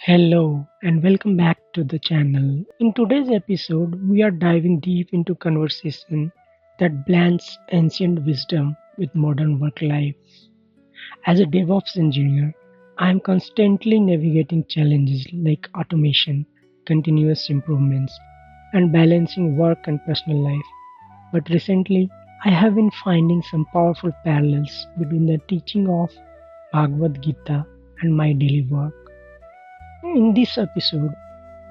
Hello and welcome back to the channel. In today's episode, we are diving deep into conversation that blends ancient wisdom with modern work life. As a DevOps engineer, I am constantly navigating challenges like automation, continuous improvements, and balancing work and personal life. But recently, I have been finding some powerful parallels between the teaching of Bhagavad Gita and my daily work. In this episode,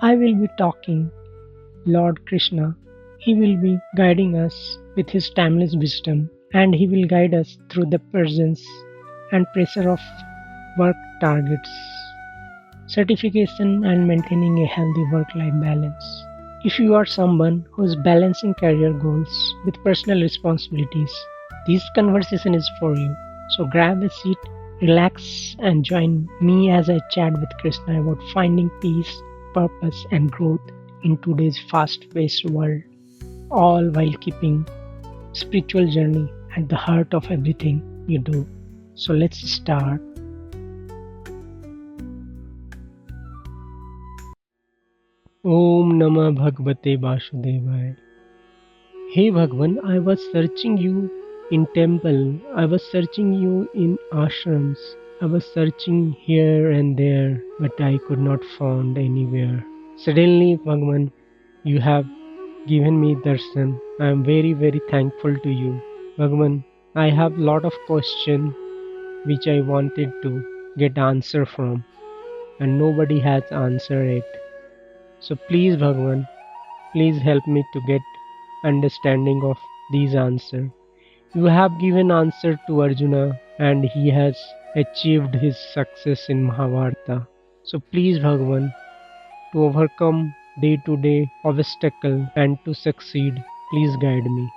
I will be talking Lord Krishna. He will be guiding us with his timeless wisdom and he will guide us through the presence and pressure of work targets, certification, and maintaining a healthy work life balance. If you are someone who is balancing career goals with personal responsibilities, this conversation is for you. So grab a seat, relax, and join me as I chat with Krishna about finding peace, purpose, and growth in today's fast paced world, all while keeping spiritual journey at the heart of everything you do. So let's start. Om Namah Bhagavate Vasudevaya. Hey Bhagwan, I was searching you in temple, I was searching you in ashrams, I was searching here and there, but I could not find anywhere. Suddenly, Bhagwan, you have given me darshan. I am very thankful to you. Bhagwan, I have lot of questions which I wanted to get answer from, and nobody has answered it. So please, Bhagwan, please help me to get understanding of these answers. You have given answer to Arjuna and he has achieved his success in Mahabharata. So please Bhagavan, to overcome day to day obstacle and to succeed, please guide me.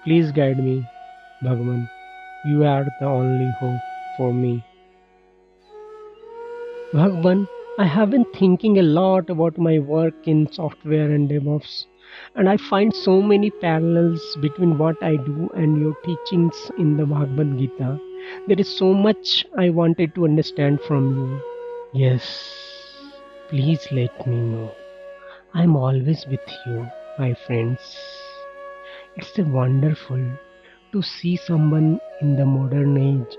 Please guide me, Bhagavan. You are the only hope for me. Bhagwan, I have been thinking a lot about my work in software and DevOps, and I find so many parallels between what I do and your teachings in the Bhagavad Gita. There is so much I wanted to understand from you. Yes, please let me know. I'm always with you, my friends. It's a wonderful to see someone in the modern age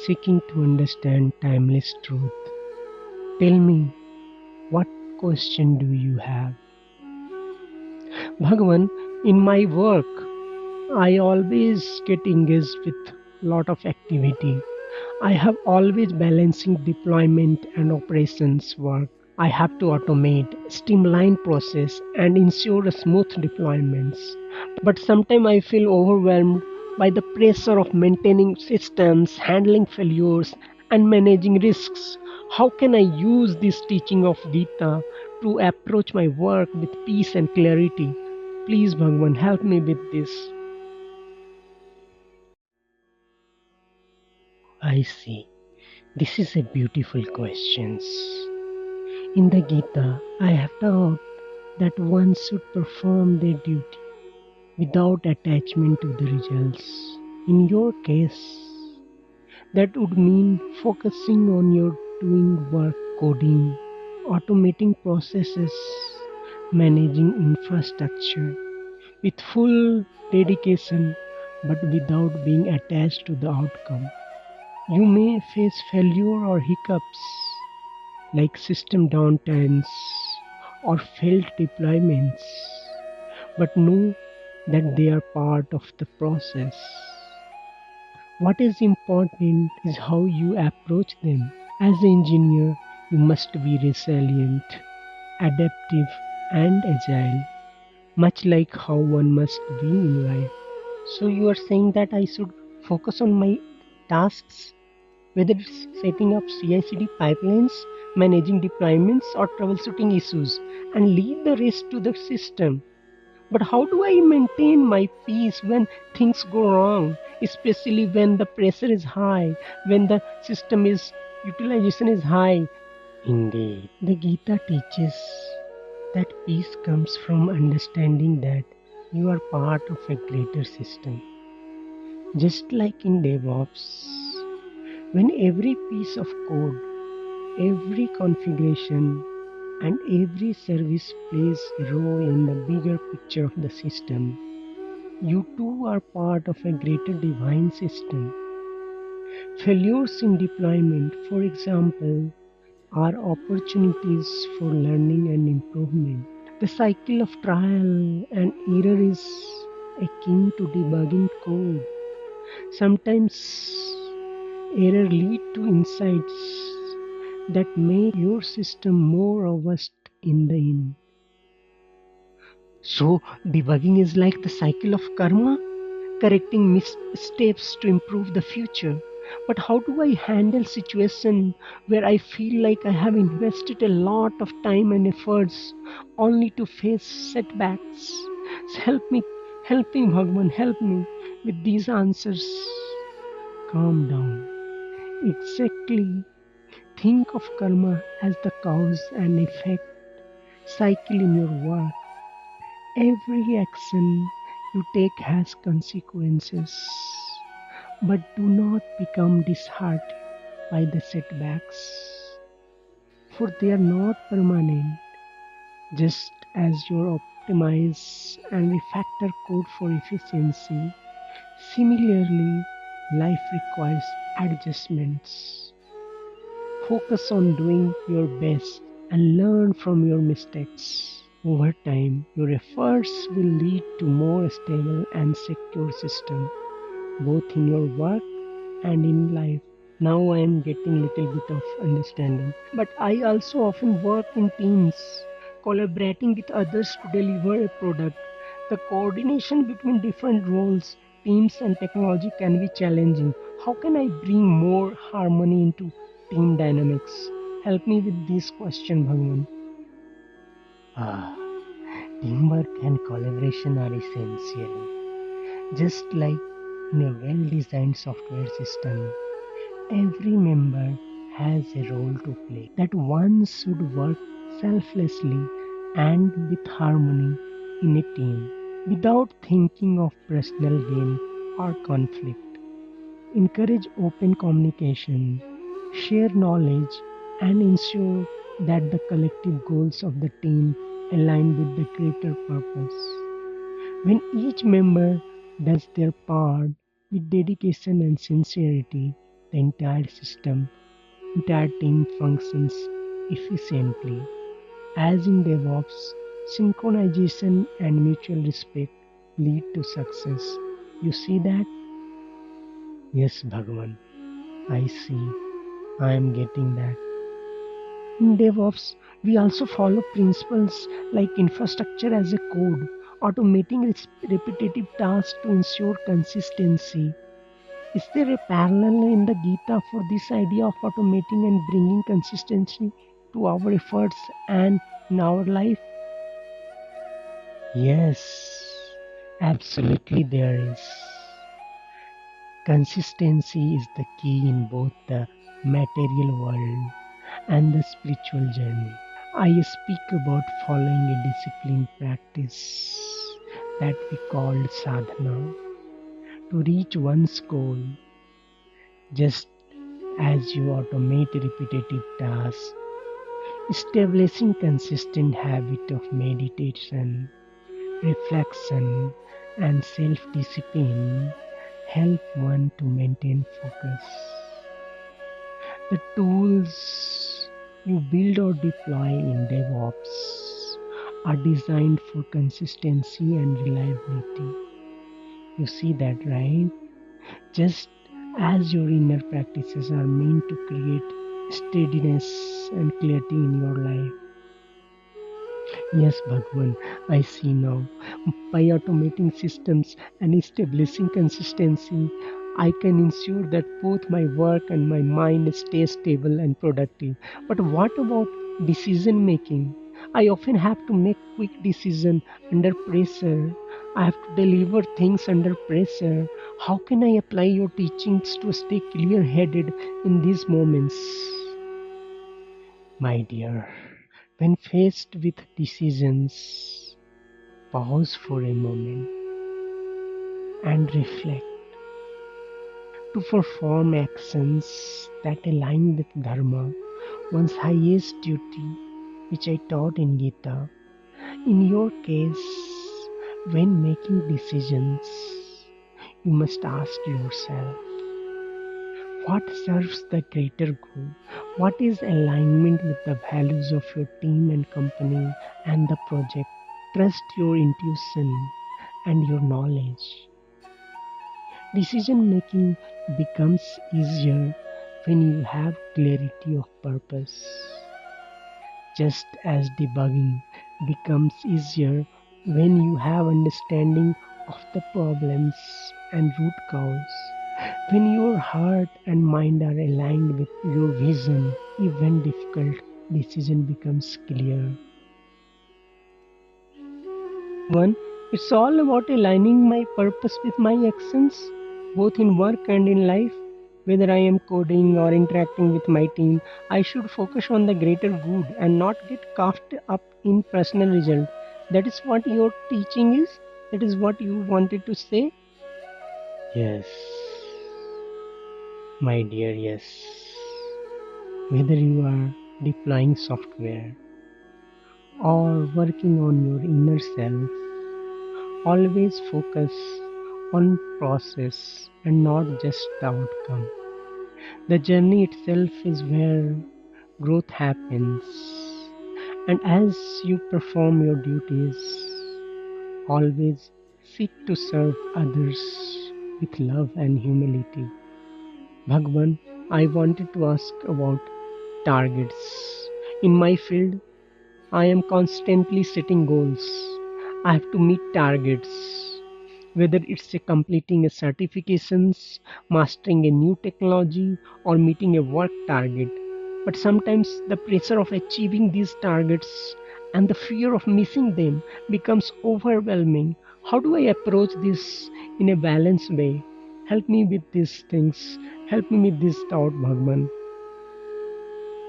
seeking to understand timeless truth. Tell me, what question do you have? Bhagavan, in my work, I always get engaged with lot of activity. I have always balancing deployment and operations work. I have to automate, streamline process and ensure a smooth deployments. But sometimes I feel overwhelmed by the pressure of maintaining systems, handling failures and managing risks. How can I use this teaching of Gita to approach my work with peace and clarity? Please Bhagwan, help me with this. I see. This is a beautiful question. In the Gita, I have taught that one should perform their duty without attachment to the results. In your case, that would mean focusing on your doing work, coding, automating processes, managing infrastructure with full dedication but without being attached to the outcome. You may face failure or hiccups like system downtimes or failed deployments, but know that they are part of the process. What is important is how you approach them. As an engineer, you must be resilient, adaptive, and agile, much like how one must be in life. So, you are saying that I should focus on my tasks, whether it's setting up CI/CD pipelines, managing deployments, or troubleshooting issues, and leave the rest to the system. But how do I maintain my peace when things go wrong, especially when the pressure is high, when the system is utilization is high? Indeed, the Gita teaches that peace comes from understanding that you are part of a greater system. Just like in DevOps, when every piece of code, every configuration, and every service plays a role in the bigger picture of the system. You too are part of a greater divine system. Failures in deployment, for example, are opportunities for learning and improvement. The cycle of trial and error is akin to debugging code. Sometimes error lead to insights that make your system more robust in the end. So, debugging is like the cycle of karma, correcting missteps to improve the future. But how do I handle situation where I feel like I have invested a lot of time and efforts only to face setbacks? So help me, Bhagwan, help me with these answers. Calm down. Exactly. Think of karma as the cause and effect cycle in your work. Every action you take has consequences, but do not become disheartened by the setbacks, for they are not permanent. Just as you optimize and refactor code for efficiency, similarly, life requires adjustments. Focus on doing your best and learn from your mistakes. Over time, your efforts will lead to more stable and secure system, both in your work and in life. Now I am getting little bit of understanding. But I also often work in teams, collaborating with others to deliver a product. The coordination between different roles, teams and technology can be challenging. How can I bring more harmony into team dynamics? Help me with this question, Bhagwan. Ah, teamwork and collaboration are essential. Just like in a well designed software system, every member has a role to play. That one should work selflessly and with harmony in a team without thinking of personal gain or conflict. Encourage open communication, share knowledge, and ensure that the collective goals of the team align with the greater purpose. When each member does their part with dedication and sincerity, the entire team functions efficiently. As in DevOps, synchronization and mutual respect lead to success. You see that? Yes, Bhagavan, I see. I am getting that. In DevOps, we also follow principles like infrastructure as a code, automating repetitive tasks to ensure consistency. Is there a parallel in the Gita for this idea of automating and bringing consistency to our efforts and in our life? Yes, absolutely there is. Consistency is the key in both the material world and the spiritual journey. I speak about following a disciplined practice that we call sadhana to reach one's goal, just as you automate repetitive tasks. Establishing consistent habit of meditation, reflection, and self-discipline help one to maintain focus. The tools you build or deploy in DevOps are designed for consistency and reliability. You see that, right? Just as your inner practices are meant to create steadiness and clarity in your life. Yes, Bhagwan, I see now. By automating systems and establishing consistency, I can ensure that both my work and my mind stay stable and productive. But what about decision making? I often have to make quick decisions under pressure. I have to deliver things under pressure. How can I apply your teachings to stay clear headed in these moments? My dear, when faced with decisions, pause for a moment and reflect. To perform actions that align with Dharma, one's highest duty. which I taught in Gita. In your case, when making decisions, you must ask yourself what serves the greater good? What is alignment with the values of your team and company and the project? Trust your intuition and your knowledge. Decision making becomes easier when you have clarity of purpose, just as debugging becomes easier when you have understanding of the problems and root cause. When your heart and mind are aligned with your vision, even difficult decision becomes clear. One, it's all about aligning my purpose with my actions, both in work and in life. Whether I am coding or interacting with my team, I should focus on the greater good and not get caught up in personal result. That is what your teaching is. That is what you wanted to say. Yes, my dear, yes. Whether you are deploying software or working on your inner self, always focus on process and not just the outcome. The journey itself is where growth happens. And as you perform your duties, always seek to serve others with love and humility. Bhagwan, I wanted to ask about targets. In my field, I am constantly setting goals. I have to meet targets, whether it's completing a certifications, mastering a new technology, or meeting a work target. But sometimes the pressure of achieving these targets and the fear of missing them becomes overwhelming. How do I approach this in a balanced way? Help me with these things. Help me with this thought, Bhagwan.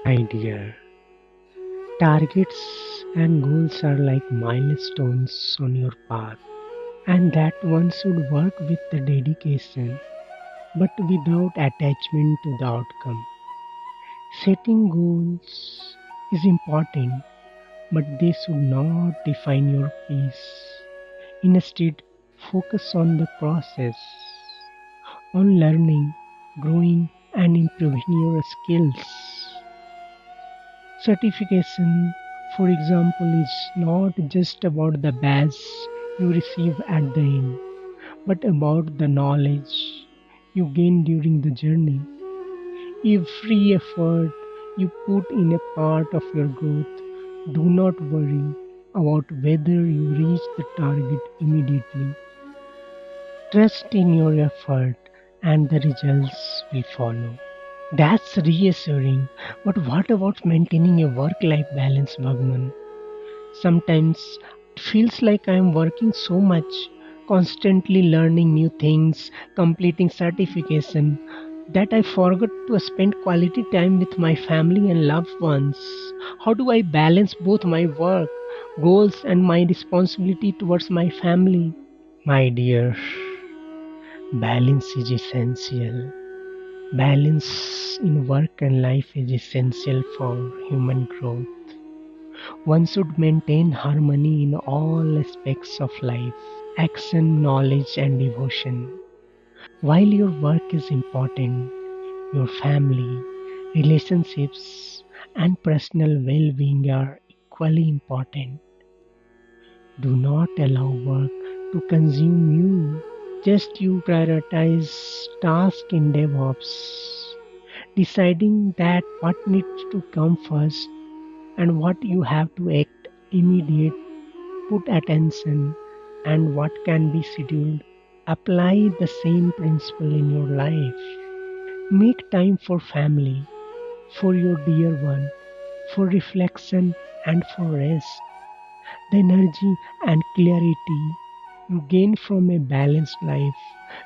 My dear, targets and goals are like milestones on your path, and that one should work with the dedication but without attachment to the outcome. Setting goals is important, but they should not define your peace. Instead, focus on the process, on learning, growing, and improving your skills. Certification, for example, is not just about the badge you receive at the end, but about the knowledge you gain during the journey. Every effort you put in a part of your growth. Do not worry about whether you reach the target immediately. Trust in your effort and the results will follow. That's reassuring. But what about maintaining a work life balance, Bhagwan? Sometimes it feels like I am working so much, constantly learning new things, completing certification, that I forgot to spend quality time with my family and loved ones. How do I balance both my work, goals, and my responsibility towards my family? My dear, balance is essential. Balance in work and life is essential for human growth. One should maintain harmony in all aspects of life, action, knowledge, and devotion. While your work is important, your family, relationships, and personal well being are equally important. Do not allow work to consume you. Just you prioritize tasks in DevOps, deciding that what needs to come first and what you have to act immediate, put attention, and what can be scheduled. Apply the same principle in your life. Make time for family, for your dear one, for reflection and for rest. The energy and clarity you gain from a balanced life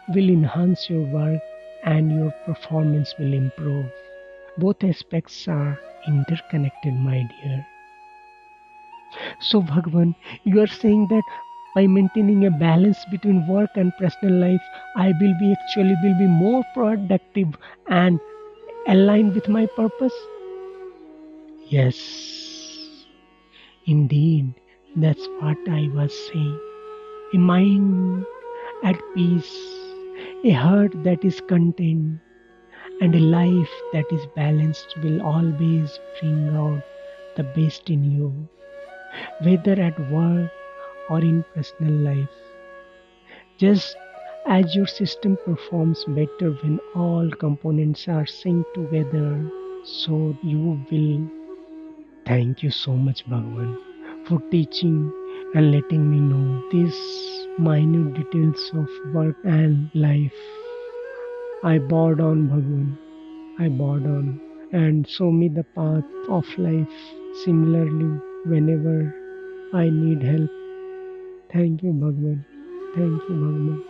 will enhance your work and your performance will improve. Both aspects are interconnected, my dear. So, Bhagwan, you are saying that by maintaining a balance between work and personal life, I will be actually will be more productive and aligned with my purpose? Yes. Indeed, that's what I was saying. A mind at peace, a heart that is content, and a life that is balanced will always bring out the best in you, whether at work or in personal life. Just as your system performs better when all components are synced together, so you will. Thank you so much, Bhagwan, for teaching and letting me know these minute details of work and life. I bow down, Bhagwan. I bow down and show me the path of life. Similarly, whenever I need help, thank you, Bhagwan. Thank you, Bhagwan.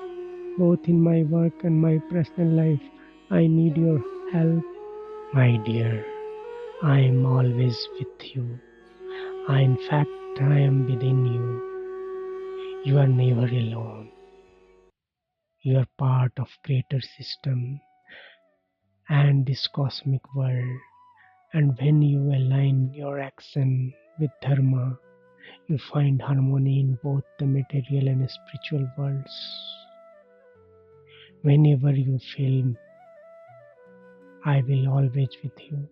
Both in my work and my personal life, I need your help. My dear, I am always with you. In fact, I am within you. You are never alone. You are part of greater system and this cosmic world. And when you align your action with dharma, you find harmony in both the material and spiritual worlds. Whenever you feel, I will always with you.